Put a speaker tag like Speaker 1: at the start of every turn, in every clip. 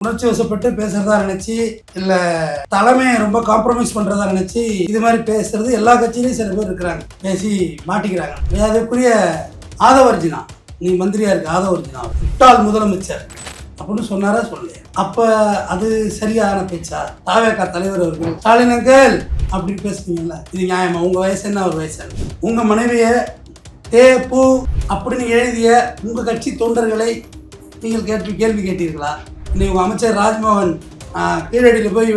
Speaker 1: உணர்ச்சி வசப்பட்டு பேசுறதா நினைச்சு இல்ல தலைமையை ரொம்ப காம்ப்ரமைஸ் பண்றதா நினைச்சு இது மாதிரி பேசுறது எல்லா கட்சியிலையும் சில பேர் இருக்கிறாங்க, பேசி மாட்டிக்கிறாங்க. அதுக்குரிய ஆதவர்ஜினா, நீ மந்திரியா இருக்க ஆதவர்ஜினா முட்டாள் முதலமைச்சர் அப்படின்னு சொன்னாரா சொல்லலையா? அப்ப அது சரியான பேச்சா? தாவேகா தலைவர் அவர்கள் ஸ்டாலின் அங்கிள் அப்படின்னு பேசுறீங்கல்ல, இது நியாயமா? உங்க வயசு என்ன, ஒரு வயசு என்ன? உங்க மனைவிய தேப்பு அப்படின்னு எழுதிய உங்க கட்சி தொண்டர்களை நீங்கள் கேள்வி கேட்டீர்களா? இன்னைக்கு உங்கள் அமைச்சர் ராஜ்மோகன் கீழடியில் போய்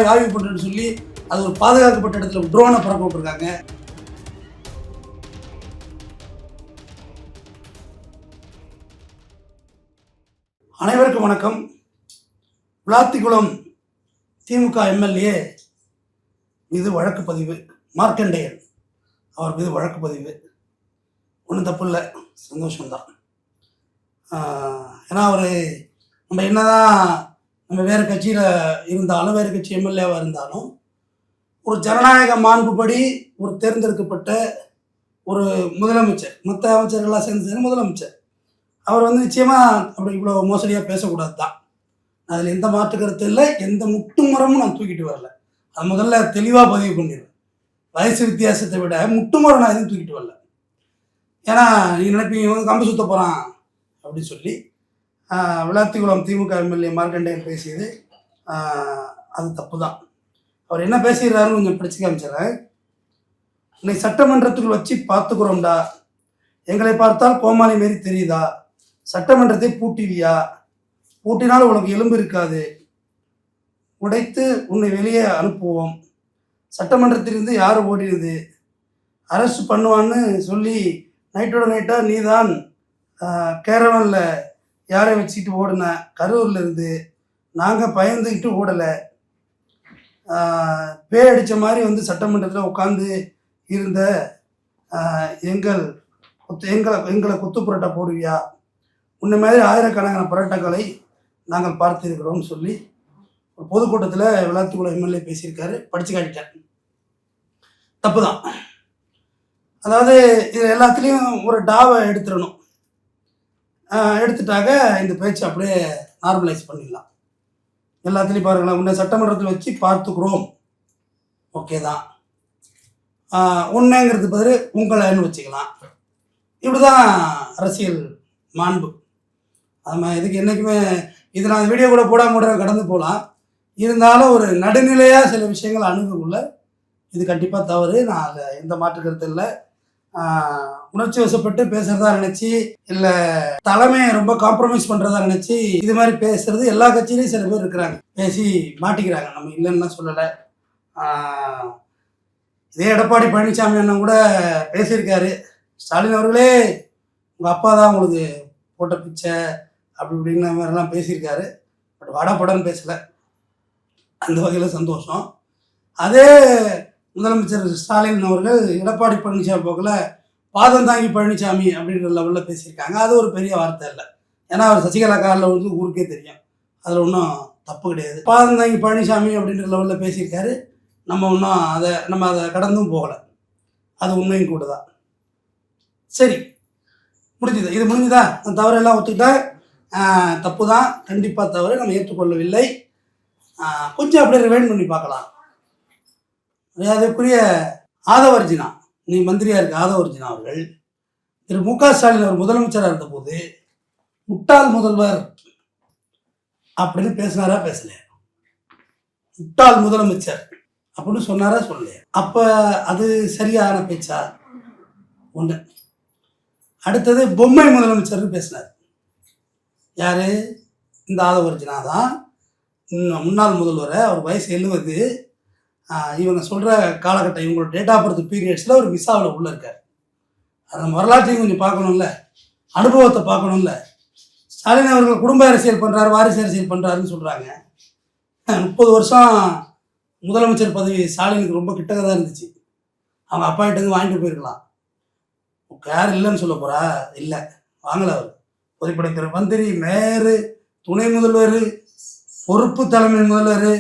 Speaker 1: ஆய்வு பண்ணுறேன்னு சொல்லி அது ஒரு பாதுகாக்கப்பட்ட இடத்துல ட்ரோனை பறக்க விட்டுருக்காங்க. அனைவருக்கும் வணக்கம். விளாத்திக்குளம் திமுக எம்எல்ஏ மீது வழக்கு பதிவு, மார்க்கண்டேயன் அவர் மீது வழக்கு பதிவு. ஒன்றும் தப்பு இல்லை, சந்தோஷம்தான். ஏன்னா அவர் நம்ம என்னதான் நம்ம வேறு கட்சியில் இருந்தாலும், வேறு கட்சி எம்எல்ஏவாக இருந்தாலும், ஒரு ஜனநாயக மாண்புபடி ஒரு தேர்ந்தெடுக்கப்பட்ட ஒரு முதலமைச்சர், மற்ற அமைச்சர்கள்லாம் சேர்ந்து முதலமைச்சர், அவர் நிச்சயமாக அப்படி இவ்வளோ மோசடியாக பேசக்கூடாது தான். அதில் எந்த மாற்று கருத்து இல்லை, எந்த முட்டுமரமும் நான் தூக்கிட்டு வரல. அது முதல்ல தெளிவாக பதிவு பண்ணிடுவேன். வயசு வித்தியாசத்தை விட முட்டுமரம் நான் எதுவும் தூக்கிட்டு வரல. ஏன்னா நீங்கள் நினைப்பீங்க கம்பு சுத்த போகிறான் அப்படின்னு சொல்லி. விளாத்திக்குளம் திமுக எம்எல்ஏ மார்க்கண்டேயன் பேசியது அது தப்பு தான். அவர் என்ன பேசுகிறாருன்னு கொஞ்சம் படிச்சு காமிச்சிடுறேன். இன்னைக்கு சட்டமன்றத்துக்குள் வச்சு பார்த்துக்குறோம்டா, எங்களை பார்த்தால் கோமாளி மாரி தெரியுதா? சட்டமன்றத்தை பூட்டிவியா? பூட்டினால் உனக்கு எலும்பு இருக்காது, உடைத்து உன்னை வெளியே அனுப்புவோம். சட்டமன்றத்திலிருந்து யார் ஓடிடுது? அரெஸ்ட் பண்ணுவான்னு சொல்லி நைட்டோட நைட்டாக நீ தான் கேரவனில் யாரை வச்சுக்கிட்டு ஓடின? கரூரில் இருந்து நாங்கள் பயந்துக்கிட்டு ஓடலை. பே அடித்த மாதிரி சட்டமன்றத்தில் உட்காந்து இருந்த எங்களை குத்து புரட்டை போடுவியா? உன்ன மாதிரி ஆயிரக்கணக்கான புரட்டங்களை நாங்கள் பார்த்துருக்கிறோம்னு சொல்லி ஒரு பொதுக்கூட்டத்தில் விளாத்திக்குளம் எம்எல்ஏ பேசியிருக்காரு. படித்து காட்டிட்டார். தப்பு தான். அதாவது இது எல்லாத்துலேயும் ஒரு டாவை எடுத்துடணும். எடுத்துட்டாக இந்த பேச்சு அப்படியே நார்மலைஸ் பண்ணிடலாம். எல்லாத்துலேயும் பாருங்களேன், உன்னை சட்டமன்றத்தில் வச்சு பார்த்துக்குறோம், ஓகே தான். உன்னைங்கிறது பதில் உங்களைன்னு வச்சுக்கலாம். இப்படி தான் அரசியல் மாண்பு. நம்ம இதுக்கு என்றைக்குமே இது நான் வீடியோ கூட போடாமல் கடந்து போகலாம். இருந்தாலும் ஒரு நடுநிலையாக சில விஷயங்கள் அணுகக்குள்ள இது கண்டிப்பாக தவறு. நான் அதில் எந்த மாற்று கருத்து இல்லை. உணர்ச்சி வசப்பட்டு பேசுறதா நினைச்சு இல்ல தலைமையை ரொம்ப காம்ப்ரமைஸ் பண்றதா நினைச்சு இது மாதிரி பேசுறது எல்லா கட்சியிலையும் சில பேர் இருக்கிறாங்க, பேசி மாட்டிக்கிறாங்க. நம்ம இல்லைன்னா சொல்லலை. இதே எடப்பாடி பழனிசாமி அண்ணன் கூட பேசியிருக்காரு. ஸ்டாலின் அவர்களே உங்கள் அப்பா தான் உங்களுக்கு போட்ட பிச்சை அப்படி இப்படிங்கிற மாதிரிலாம் பேசியிருக்காரு. பட் வாடாப்படன்னு பேசலை. அந்த வகையில் சந்தோஷம். அதே முதலமைச்சர் ஸ்டாலின் அவர்கள் எடப்பாடி பழனிசாமி போக்கில் பாதம் தாங்கி பழனிசாமி அப்படின்ற லெவலில் பேசியிருக்காங்க. அது ஒரு பெரிய வார்த்தை இல்லை. ஏன்னா அவர் சசிகலா காலில் ஊருக்கே தெரியும், அதில் ஒன்றும் தப்பு கிடையாது. பாதம் தாங்கி பழனிசாமி அப்படின்ற லெவலில் பேசியிருக்காரு. நம்ம அதை கடந்தும் போகலை. அது உண்மையும் கூட தான். சரி, முடிஞ்சுது. இது முடிஞ்சுதா? அந்த தவறெல்லாம் ஒத்துக்கிட்டேன். தப்பு தான், கண்டிப்பாக தவறு, நம்ம ஏற்றுக்கொள்ளவில்லை. கொஞ்சம் அப்படியே ரிவைண்ட் பண்ணி பார்க்கலாம். அதற்குரிய ஆதவர்ஜினா, நீ மந்திரியா இருக்க ஆதவர்ஜினா அவர்கள் திரு மு.க. ஸ்டாலின் அவர் முதலமைச்சராக இருந்தபோது முட்டாள் முதல்வர் அப்படின்னு பேசினாரா பேசலையா? முட்டாள் முதலமைச்சர் அப்படின்னு சொன்னாரா சொல்லலையா? அப்ப அது சரியான பேச்சா? ஒன்று. அடுத்தது பொம்மை முதலமைச்சர்னு பேசினார். யாரு? இந்த ஆதவர்ஜினா தான். முன்னாள் முதல்வரை, அவர் வயசு 70. இவங்க சொல்கிற காலகட்டம், இவங்களோட டேட் ஆஃப் பர்த் பீரியட்ஸில் ஒரு விசாவில் உள்ளே இருக்கார். அந்த வரலாற்றையும் கொஞ்சம் பார்க்கணும்ல, அனுபவத்தை பார்க்கணும்ல. ஸ்டாலின் அவர்கள் குடும்ப அரசியல் பண்ணுறாரு, வாரிசு அரசியல் பண்ணுறாருன்னு சொல்கிறாங்க. 30 வருஷம் முதலமைச்சர் பதவி ஸ்டாலினுக்கு ரொம்ப கிட்டக்க தான் இருந்துச்சு. அவங்க அப்பா கிட்டேருந்து வாங்கிட்டு போயிருக்கலாம். யார் இல்லைன்னு சொல்ல போகிறா? இல்லை, வாங்கலை. அவர் பொதுப்படைத்துறை மந்திரி, மேயர், துணை முதல்வர், பொறுப்பு தலைமை முதல்வர்,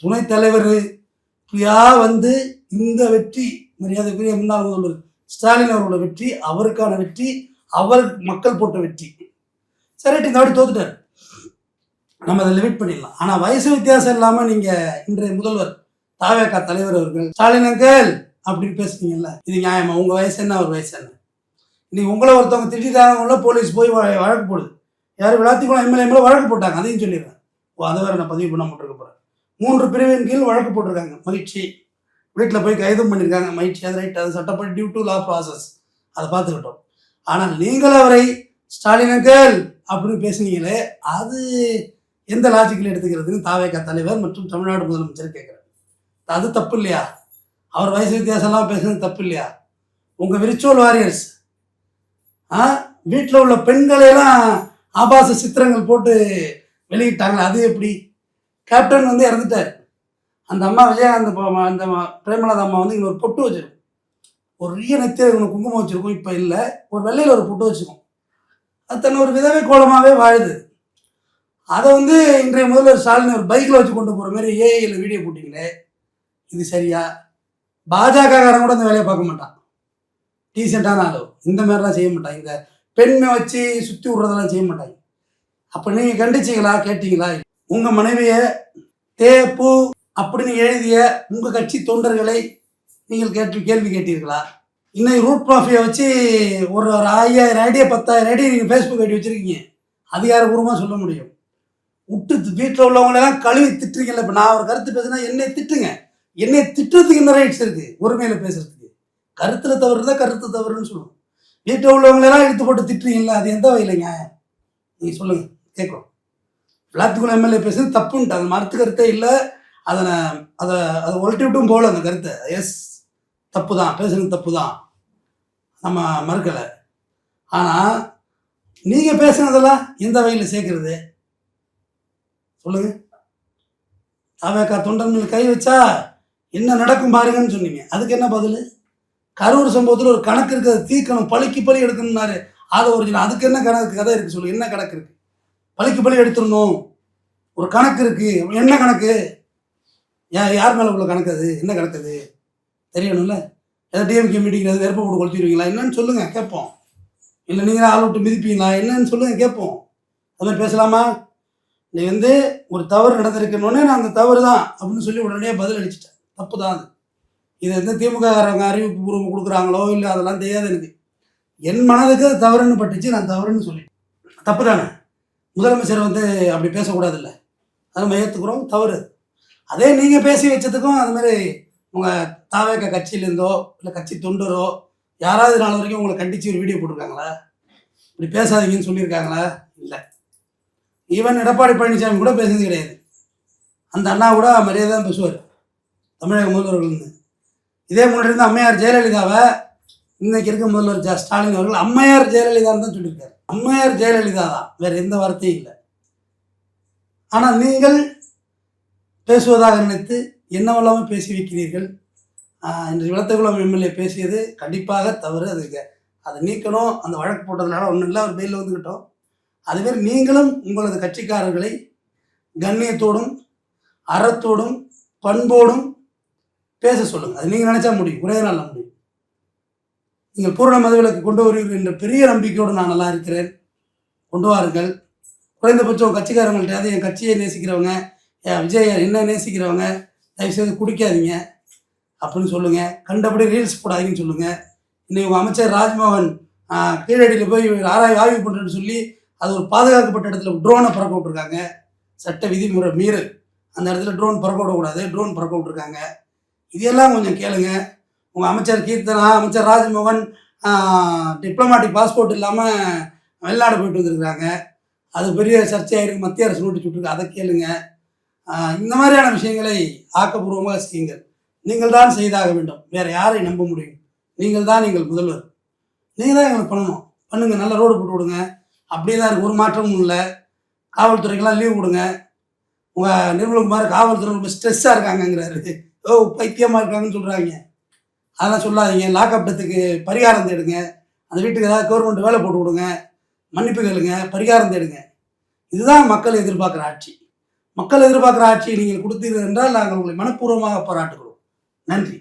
Speaker 1: துணைத் தலைவர், இப்படியா இந்த வெற்றி, மரியாதைக்குரிய முன்னாள் முதல்வர் ஸ்டாலின் அவர்களோட வெற்றி, அவருக்கான வெற்றி, அவர் மக்கள் போட்ட வெற்றி. சரி, இந்த வாட்டி தோத்துட்டார். நம்ம அதை லிமிட் பண்ணிடலாம். ஆனால் வயசு வித்தியாசம் இல்லாமல் நீங்கள் இன்றைய முதல்வர் தாவேகா தலைவர் அவர்கள் ஸ்டாலின் அங்கிள் அப்படின்னு பேசுனீங்கல்ல, இது நியாயமா? உங்கள் வயசு என்ன, அவர் வயசு என்ன? இன்னைக்கு உங்களை ஒருத்தவங்க திட்டாங்க, போலீஸ் போய் வழக்கு போடுது. யார் விளாத்திக்குளம் எம்எல்ஏ மேலே வழக்கு போட்டாங்க, அதையும் சொல்லிடுறேன். அதை வேறு நான் பதிவு பண்ண போட்டிருக்க போகிறேன். 3 பிரிவின் கீழ் வழக்கு போட்டிருக்காங்க. மகிழ்ச்சி. வீட்டில் போய் கைதும் பண்ணியிருக்காங்க. மகிழ்ச்சி. அது ரைட், அது சட்டப்படி டியூ டு லா ப்ராசஸ், அதை பார்த்துக்கிட்டோம். ஆனால் நீங்கள் அவரை ஸ்டாலின் அங்கிள் அப்படின்னு பேசுனீங்களே, அது எந்த லாஜிக்கில் எடுத்துக்கிறதுன்னு தாவேகா தலைவர் மற்றும் தமிழ்நாடு முதலமைச்சர் கேட்குறாரு. அது தப்பு இல்லையா? அவர் வயசு வித்தியாசம்லாம் பேசுறது தப்பு இல்லையா? உங்கள் விர்ச்சுவல் வாரியர்ஸ் வீட்டில் உள்ள பெண்களையெல்லாம் ஆபாச சித்திரங்கள் போட்டு வெளியிட்டாங்களே, அது எப்படி? கேப்டன் வந்து இறந்துட்டார். அந்த அம்மா விஜயகாந்த் அந்த பிரேமலதா அம்மா வந்து இங்கே ஒரு பொட்டு வச்சிருக்கும், ஒரு ரிய நெத்தியில் இவங்க குங்குமம் வச்சுருக்கும். இப்போ இல்லை, ஒரு வெள்ளையில் ஒரு பொட்டு வச்சுக்கும். அது தன்னை ஒரு விதவை கோலமாகவே வாழுது. அதை வந்து இன்றைய முதல்வர் ஸ்டாலின் ஒரு பைக்கில் வச்சு கொண்டு போகிற மாதிரி ஏஐயில் வீடியோ போட்டிங்களே, இது சரியா? பாஜகக்காரன் கூட இந்த வேலையை பார்க்க மாட்டான். டீசெண்டான அளவு இந்த மாதிரிலாம் செய்ய மாட்டாங்க. இந்த பெண்ணை வச்சு சுற்றி விட்றதெல்லாம் செய்ய மாட்டாங்க. அப்போ நீங்கள் கண்டிச்சிங்களா, கேட்டீங்களா? உங்கள் மனைவியை தேப்பு அப்படின்னு எழுதிய உங்கள் கட்சி தொண்டர்களை நீங்கள் கேள்வி கேட்டீர்களா? இன்னைக்கு ரூட் ப்ராஃபியை வச்சு ஒரு 5000 ஐடியா 10,000 ஐடியா நீங்கள் ஃபேஸ்புக் ஐடி வச்சுருக்கீங்க. அதிகாரபூர்வமாக சொல்ல முடியும். விட்டு வீட்டில் உள்ளவங்களெல்லாம் கழுவி திட்டுறீங்கல்ல. இப்போ நான் ஒரு கருத்து பேசுனா என்னை திட்டுங்க. என்னை திட்டுறதுக்கு என்ன ரைட்ஸ் இருக்குது? உரிமையில் பேசுறதுக்கு. கருத்தில் தவறு தான் கருத்து தவறுன்னு சொல்லணும். வீட்டில் உள்ளவங்களெல்லாம் இழுத்து போட்டு திட்டுறீங்கல்ல, அது எந்த வகையில் நியாயம்? நீங்கள் சொல்லுங்கள், கேட்குறோம். விளாத்துக்குள்ள எம்எல்ஏ பேசுறது தப்புன்ட்டு, அது மறுத்து கருத்தே இல்லை. அதை அதை ஒழட்டி விட்டும் போகல அந்த கருத்தை. எஸ், தப்பு தான், பேசுறது தப்பு தான், நம்ம மறுக்கலை. ஆனால் நீங்கள் பேசுனதெல்லாம் எந்த வகையில் சேர்க்கறது சொல்லுங்க? தாவேகா தொண்டர்கள் கை வச்சா என்ன நடக்கும் பாருங்கன்னு சொன்னீங்க. அதுக்கு என்ன பதில்? கரூர் சம்பவத்தில் ஒரு கணக்கு இருக்குது, அதை தீர்க்கணும், பழிக்கு பழி எடுக்கணும்னாரு. அதை ஒரிஜினல். அதுக்கு என்ன கணக்கு கதை இருக்குது சொல்லு? என்ன கணக்கு இருக்குது? பழிக்கு பழி எடுத்துடணும், ஒரு கணக்கு இருக்குது. என்ன கணக்கு? யார் மேலே உள்ள கணக்கு? அது என்ன கணக்கு? அது தெரியணும்ல. ஏதாவது டிஎம்கே மீட்டிங் வெறுப்பை போட்டு கொளுத்திடுவீங்களா? என்னன்னு சொல்லுங்கள், கேட்போம். இல்லை நீங்கள் ஆள் விட்டு மிதிப்பீங்களா? என்னன்னு சொல்லுங்கள், கேட்போம். அது மாதிரி பேசலாமா? நீ வந்து ஒரு தவறு நடந்திருக்கணுன்னே நான் அந்த தவறு தான் அப்படின்னு சொல்லி உடனே பதில் அளிச்சிட்டேன். தப்பு தான் அது. இதை வந்து திமுககாரங்க அறிவிப்பு பூர்வம் கொடுக்குறாங்களோ இல்லை, அதெல்லாம் தெரியாது எனக்கு. என் மனதுக்கு அது தவறுன்னு பட்டுச்சு, நான் தவறுன்னு சொல்லி. தப்பு தானே? முதலமைச்சர் வந்து அப்படி பேசக்கூடாதுல்ல, அதை நம்ம ஏற்றுக்கிறோம், தவறு. அதே நீங்கள் பேசி வச்சதுக்கும் அது மாதிரி உங்கள் தாவேக கட்சியிலேருந்தோ இல்லை கட்சி தொண்டரோ யாராவது நாள் வரைக்கும் உங்களை கண்டித்து ஒரு வீடியோ போட்டிருக்காங்களா? இப்படி பேசாதீங்கன்னு சொல்லியிருக்காங்களா? இல்லை. ஈவன் எடப்பாடி பழனிசாமி கூட பேசுறது கிடையாது. அந்த அண்ணா கூட மரியாதை தான் பேசுவார் தமிழக முதல்வர்கள்னு. இதே முன்னாடி இருந்த அம்மையார் ஜெயலலிதாவை இன்னைக்கு இருக்க முதல்வர் ஸ்டாலின் அவர்கள் அம்மையார் ஜெயலலிதான்னு தான் சொல்லியிருக்காரு. அம்மையார் ஜெயலலிதா தான், வேறு எந்த வார்த்தையும் இல்லை. ஆனால் நீங்கள் பேசுவதாக நினைத்து என்னவெல்லாமல் பேசி வைக்கிறீர்கள். இன்று விளத்தகுளம் எம்எல்ஏ பேசியது கண்டிப்பாக தவறு. அதுக்கு அதை நீக்கணும். அந்த வழக்கு போட்டதுனால ஒன்றும் இல்லை, அவர் பெயிலில் வந்துக்கிட்டோம். அதுமாரி நீங்களும் உங்களது கட்சிக்காரர்களை கண்ணியத்தோடும் அறத்தோடும் பண்போடும் பேச சொல்லுங்கள். அது நீங்கள் நினச்சா முடியும், ஒரே நாளில் முடியும். நீங்கள் பூரண மதுவிலக்கு கொண்டு வருவீர்கள் என்ற பெரிய நம்பிக்கையோடு நான் நல்லா இருக்கிறேன். கொண்டு வாருங்கள். குறைந்தபட்சம் கட்சிக்காரங்கள்ட்ட என் கட்சியை நேசிக்கிறவங்க, விஜய் என்ன நேசிக்கிறவங்க, தயவுசெய்து குடிக்காதீங்க அப்படின்னு சொல்லுங்கள். கண்டபடி ரீல்ஸ் போடாதீங்கன்னு சொல்லுங்கள். இன்னைக்கு உங்கள் அமைச்சர் ராஜ்மோகன் கீழடியில் போய் ஆய்வு பண்ணுறேன்னு சொல்லி அது ஒரு பாதுகாக்கப்பட்ட இடத்துல ட்ரோனை பறக்க விட்ருக்காங்க. சட்ட விதிமுறை மீறல். அந்த இடத்துல ட்ரோன் பறக்க விடக்கூடாது, ட்ரோன் பறக்க விட்ருக்காங்க. இதெல்லாம் கொஞ்சம் கேளுங்க. உங்கள் அமைச்சர் கீர்த்தனா, அமைச்சர் ராஜ்மோகன் டிப்ளமாட்டிக் பாஸ்போர்ட் இல்லாமல் வெளிநாடு போயிட்டு வந்துருக்குறாங்க. அது பெரிய சர்ச்சையாயிருக்கு, மத்திய அரசு நோட்டீஸ் விட்டுருக்கு, அதை கேளுங்க. இந்த மாதிரியான விஷயங்களை ஆக்கப்பூர்வமாக செய்யுங்கள். நீங்கள் தான் செய்தாக வேண்டும். வேறு யாரை நம்ப முடியும்? நீங்கள் தான் எங்கள் முதல்வர். நீங்கள் தான் எங்களுக்கு பண்ணணும். பண்ணுங்கள், நல்ல ரோடு போட்டு விடுங்க. அப்படியே தான் இருக்குது, ஒரு மாற்றமும் இல்லை. காவல்துறைக்கெல்லாம் லீவ் கொடுங்க. உங்கள் நிர்மல்குமார் காவல்துறை ரொம்ப ஸ்ட்ரெஸ்ஸாக இருக்காங்கங்கிறாரு. பைத்தியமாக இருக்காங்கன்னு சொல்கிறாங்க. அதெல்லாம் சொல்லாதீங்க. லாக்அப் டெத்துக்கு பரிகாரம் தேடுங்க. அந்த வீட்டுக்கு ஏதாவது கவர்மெண்ட் வேலை போட்டு விடுங்க. மன்னிப்பு கேளுங்க, பரிகாரம் தேடுங்க. இதுதான் மக்கள் எதிர்பார்க்குற ஆட்சி. மக்கள் எதிர்பார்க்குற ஆட்சியை நீங்கள் கொடுத்தீர்கள் என்றால் நாங்கள் உங்களை மனப்பூர்வமாக பாராட்டுகிறோம். நன்றி.